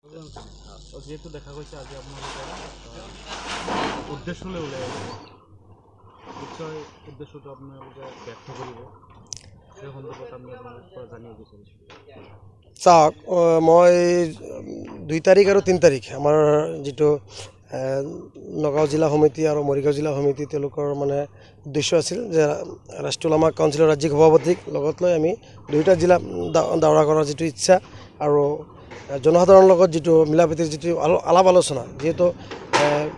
যেহেতু দেখা গৈছে আজি আপোনালোকে উদ্দেশ্যলৈ ওলাই আহিছে, নিশ্চয় উদ্দেশ্যটো আপোনালোকে ব্যক্ত কৰিব, সেই সন্দৰ্ভত আমি আপোনালোকৰ পৰা জানিব বিচাৰিছোঁ। চাওক, মই 2 তাৰিখ আৰু 3 তাৰিখ আমাৰ যিটো নগাঁও জিলা সমিতি আৰু মৰিগাঁও জিলা সমিতি তেওঁলোকৰ মানে উদ্দেশ্য আছিল যে ৰাষ্ট্ৰীয় ওলামা কাউন্সিলৰ ৰাজ্যিক সভাপতিক লগত লৈ আমি 2টা জিলা দৌৰা কৰাৰ যিটো ইচ্ছা আৰু জনসাধাৰণৰ লগত যিটো মিলাপ্ৰীতিৰ যিটো আলাপ আলোচনা, যিহেতু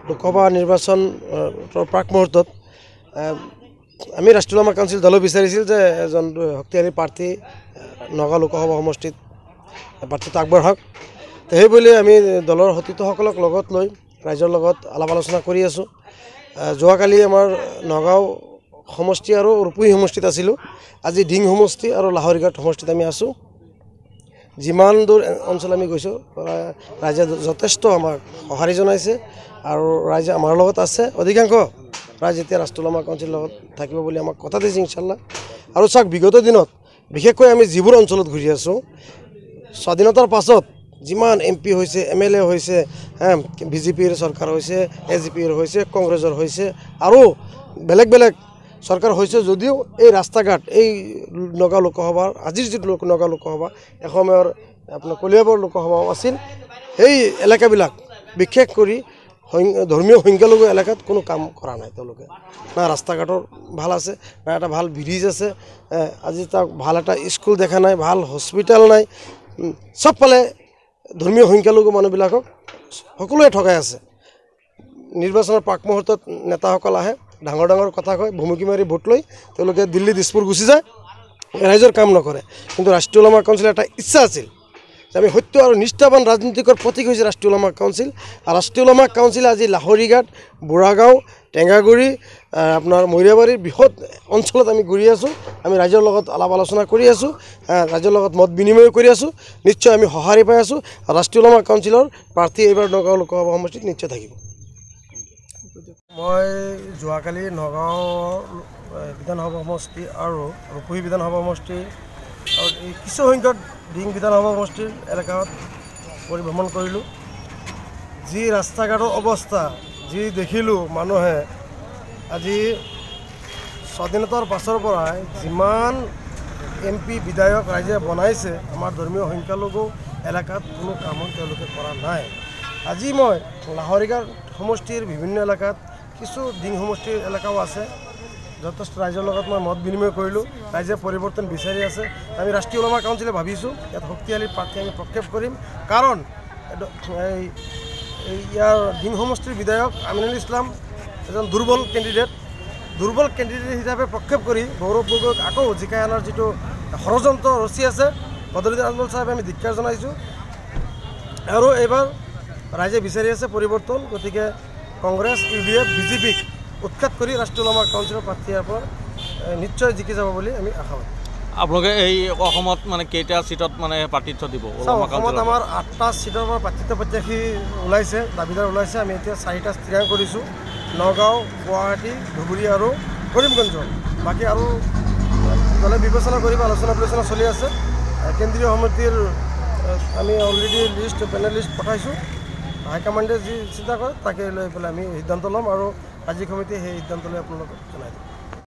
লোকসভা নিৰ্বাচনৰ প্ৰাক মুহূৰ্তত আমি ৰাষ্ট্ৰীয় ওলামা কাউন্সিল দলে বিচাৰিছিল যে এজন শক্তিশালী প্ৰাৰ্থী নগাঁও লোকসভা সমষ্টিত প্ৰাৰ্থীটো আগবঢ়াওক। সেইবুলি আমি দলৰ সতীৰ্থসকলক লগত লৈ ৰাইজৰ লগত আলাপ আলোচনা কৰি আছোঁ। যোৱাকালি আমাৰ নগাঁও সমষ্টি আৰু ৰূপহী সমষ্টিত আছিলোঁ, আজি ডিং সমষ্টি আৰু লাহৰীঘাট সমষ্টিত আমি আছোঁ। যিমান দূৰ অঞ্চল আমি গৈছোঁ, ৰাইজে যথেষ্ট আমাক সঁহাৰি জনাইছে আৰু ৰাইজে আমাৰ লগত আছে। অধিকাংশ ৰাইজ এতিয়া ৰাষ্ট্ৰীয় ওলামা কাউন্সিলৰ লগত থাকিব বুলি আমাক কথা দিছে ইনশাল্লাহ। আৰু চাওক, বিগত দিনত বিশেষকৈ আমি যিবোৰ অঞ্চলত ঘূৰি আছোঁ, স্বাধীনতাৰ পাছত যিমান MP হৈছে, MLA হৈছে, BJPৰ চৰকাৰ হৈছে, AJPৰ হৈছে, কংগ্ৰেছৰ হৈছে আৰু বেলেগ বেলেগ চৰকাৰ হৈছে যদিও এই ৰাস্তা ঘাট, এই নগাঁও লোকসভাৰ আজিৰ যিটো নগাঁও লোকসভা, এসময়ৰ আপোনাৰ কলিয়াবৰ লোকসভাও আছিল, সেই এলেকাবিলাক বিশেষ কৰি ধৰ্মীয় সংখ্যালঘু এলেকাত কোনো কাম কৰা নাই তেওঁলোকে। না ৰাস্তা ঘাটৰ ভাল আছে, না এটা ভাল ব্ৰিজ আছে, আজি তাক ভাল এটা স্কুল দেখা নাই, ভাল হস্পিটেল নাই, চবফালে ধৰ্মীয় সংখ্যালঘু মানুহবিলাকক সকলোৱে ঠগাই আছে। নিৰ্বাচনৰ প্ৰাক মুহূৰ্তত নেতাসকল আহে, ডাঙৰ ডাঙৰ কথা কয়, ভুমুকি মাৰি ভোট লৈ তেওঁলোকে দিল্লী দিছপুৰ গুচি যায়, ৰাইজৰ কাম নকৰে। কিন্তু ৰাষ্ট্ৰীয় ওলামা কাউন্সিলৰ এটা ইচ্ছা আছিল যে আমি সত্য আৰু নিষ্ঠাবান ৰাজনীতিকৰ প্ৰতীক হৈছে ৰাষ্ট্ৰীয় ওলামা কাউন্সিল। আৰু ৰাষ্ট্ৰীয় ওলামা কাউন্সিলে আজি লাহৰীঘাট, বুঢ়াগাঁও, টেঙাগুৰি, আপোনাৰ মৰিয়াবাৰীৰ বৃহৎ অঞ্চলত আমি ঘূৰি আছোঁ। আমি ৰাইজৰ লগত আলাপ আলোচনা কৰি আছোঁ, ৰাইজৰ লগত মত বিনিময় কৰি আছোঁ। নিশ্চয় আমি সঁহাৰি পাই আছোঁ। ৰাষ্ট্ৰীয় ওলামা কাউন্সিলৰ প্ৰাৰ্থী এইবাৰ নগাঁও লোকসভা সমষ্টিত নিশ্চয় থাকিব। মই যোৱাকালি নগাঁও বিধানসভা সমষ্টি আৰু ৰূপহী বিধানসভা সমষ্টি আৰু এই কিছুসংখ্যক ডিং বিধানসভা সমষ্টিৰ এলেকাত পৰিভ্ৰমণ কৰিলোঁ। যি ৰাস্তা ঘাটৰ অৱস্থা যি দেখিলোঁ, মানুহে আজি স্বাধীনতাৰ পাছৰ পৰাই যিমান MP বিধায়ক ৰাইজে বনাইছে, আমাৰ ধৰ্মীয় সংখ্যালঘু এলেকাত কোনো কামো তেওঁলোকে কৰা নাই। আজি মই লাহৰীঘাট সমষ্টিৰ বিভিন্ন এলেকাত, কিছু ডিং সমষ্টিৰ এলেকাও আছে, যথেষ্ট ৰাইজৰ লগত মই মত বিনিময় কৰিলোঁ। ৰাইজে পৰিৱৰ্তন বিচাৰি আছে। আমি ৰাষ্ট্ৰীয় ওলামা কাউন্সিলে ভাবিছোঁ ইয়াত শক্তিশালী প্ৰাৰ্থী আমি প্ৰক্ষেপ কৰিম, কাৰণ ইয়াৰ ডিং সমষ্টিৰ বিধায়ক আমিনুল ইছলাম এজন দুৰ্বল কেণ্ডিডেট হিচাপে প্ৰক্ষেপ কৰি গৌৰৱ গগৈক আকৌ জিকাই অনাৰ যিটো ষড়যন্ত্ৰ ৰচি আছে, বদৰুদ্দিন আজমল চাহাবে আমি ধিক্কাৰ জনাইছোঁ। আৰু এইবাৰ ৰাইজে বিচাৰি আছে পৰিৱৰ্তন, গতিকে কংগ্ৰেছ, UDF, BJPক উৎখাত কৰি ৰাষ্ট্ৰীয় ওলামা কাউন্সিলৰ প্ৰাৰ্থী ইয়াৰ পৰা নিশ্চয় জিকি যাব বুলি আমি আশাবাদী। আপোনালোকে এই অসমত মানে কেইটা চিটত মানে প্ৰাৰ্থিত্ব দিব? অসমত আমাৰ 8টা চিটৰ পৰা প্ৰাৰ্থিত্ব প্ৰত্যাশী ওলাইছে, দাবীদাৰ ওলাইছে। আমি এতিয়া 4টা স্থিৰাং কৰিছোঁ, নগাঁও, গুৱাহাটী, ধুবুৰী আৰু কৰিমগঞ্জ। বাকী আৰু দলে বিবেচনা কৰিব, আলোচনা বিলোচনা চলি আছে। কেন্দ্ৰীয় সমিতিৰ আমি অলৰেডি পেনেল লিষ্ট পঠাইছোঁ। হাইকমাণ্ডে যি চিন্তা কৰে তাকে লৈ পেলাই আমি সিদ্ধান্ত ল'ম আৰু ৰাজ্যিক সমিতিয়ে সেই সিদ্ধান্ত লৈ আপোনালোকক জনাই দিম।